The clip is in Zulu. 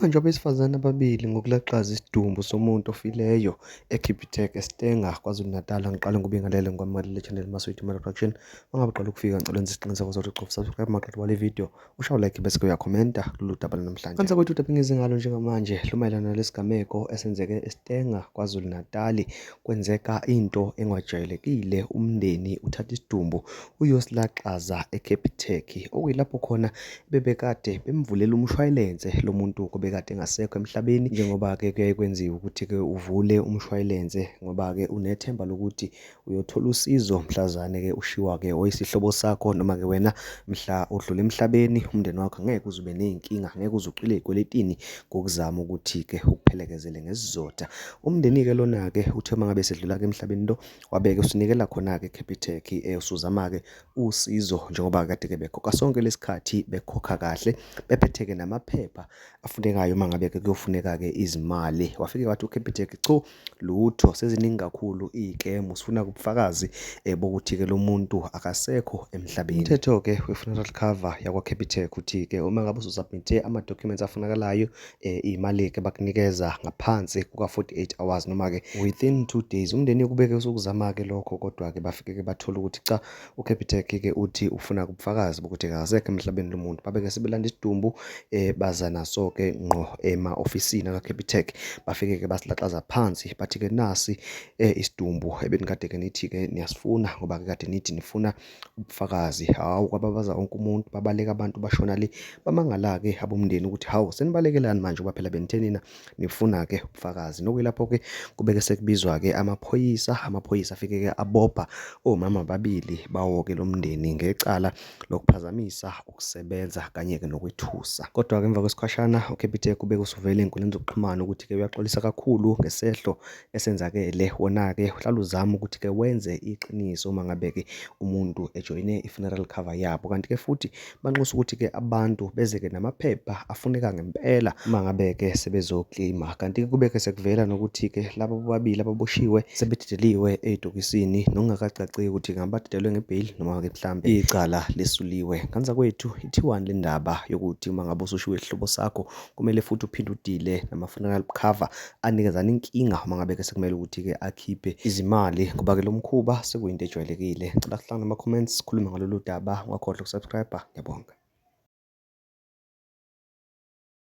Ukubanjwa abesifazane ababili ngokulaqaza isidumbu somuntu ofileyo eKapitec, eStenga, KwaZulu-Natal. Angiqale ngokubingelela ngikwamukelile channel Maswidi Media Production. Mangabe uqala ukufika ngicela wenze isiqiniseko sokuthi ucofa subscribe maqedwe wale video, ushaye like bese uyakhomenta kulolu daba namhlanje. Kanti kwethu udaba ngizingalo njengamanje lumayelana nalesigameko esenzeke eStenga, KwaZulu-Natal. Kwenzeka into engajwayelekile, umndeni uthatha isidumbu uyosilaqaza eKapitec, okuyilapho khona bebekade bemvulela umshwalense lo muntu obekade engasekho emhlabeni. Njengoba-ke kuyaye kwenziwe ukuthi-ke uvule umshwalense ngoba-ke unethemba lokuthi uyothola usizo mhlazane-ke ushiwa-ke oyisihlobo sakho, noma-ke wena mhla udlula emhlabeni umndeni wakho angeke uze ube ney'nkinga, angeke uze uqile ey'kweletini ngokuzama ukuthi-ke ukuphelekezele ngesizotha. Umndeni-ke lona-ke uthe uma ngabe esedlula-ke emhlabeni lo, wabeke usinikela khona-ke eKapitec, usuzama-ke usizo njengoba kade-ke bekhokha sonke lesikhathi bekhokha kahle, bephethe-ke namaphepha afunekayo uma ngabe-ke kuyofuneka-ke izimali. Wafike wathi uKapitec, cho lutho seziningi kakhulu iy'kemu, sifuna ubufakazi bokuthi-ke lo muntu akasekho emhlabeni. Umthetho-ke we-funeral cover yakwaKapitec uthi-ke uma ngabe ususubmithe ama-documents afunakalayo, iy'mali-ke bakunikeza ngaphansi kuka-48 hours, noma-ke within 2 days. Umndeni kubeke usukuzama-ke lokho, kodwa-ke bafike-ke bathola ukuthi cha, uKapitec-ke uthi ufuna ubufakazi bokuthi akasekho emhlabeni lo muntu. Babeke sebelanda isidumbu baza naso-ke ngqo ema-ofisini akaKapitec. Bafike-ke basilaqaza phansi, bathi-ke nasi isidumbu ebenikade-ke nithi-ke niyasifuna, ngoba-ke kade nithi nifuna ubufakazi. Hawu, kwababaza wonke umuntu, babaleka abantu bashona le, bamangala-ke abomndeni ukuthi hawu, senibalekelani manje ngoba phela benithe nina nifuna-ke ubufakazi. Nokuyilapho-ke kubeke sekubizwa-ke amaphoyisa. Amaphoyisa afike-ke abopha omama ababili bawo-ke lo mndeni ngecala lokuphazamisa ukusebenza kanye-ke nokwethusa. Kodwa-ke emva kwesikhashana uKapitec ubeke usuvela ey'nkundleni zokuxhumana ukuthi-ke uyaxolisa kakhulu ngesehlo esenzakele. Wona-ke uhlala uzama ukuthi-ke wenze iqiniso uma ngabe-ke umuntu ejoyine i-funeral cover yabo, kanti-ke futhi banxusa ukuthi-ke abantu beze-ke namaphepha afuneka ngempela uma ngabe-ke sebezo-claim-a. Kanti-ke kubeke sekuvela nokuthi-ke laba bobabili ababoshiwe sebededeliwe ey'tokisini, nokungakacacile ukuthi ngabe badedelwe nge-bail noma-ke mhlambe icala lesuliwe. Kanza kwethu ithiwani le ndaba yokuthi uma ngabe usushiwe isihlobo sakho kumele futhi uphinde udile nama-funeral cover anikezana inkinga uma ngabe-ke sekumele ukuthi-ke akhiphe izimali, ngoba-ke lo mkhuba sekuyinto ejwayelekile. Ngicela kuhlangane ama-comments, sikhulume ngalolu daba, ungakhohlwa ukusubscribe. Ngiyabonga.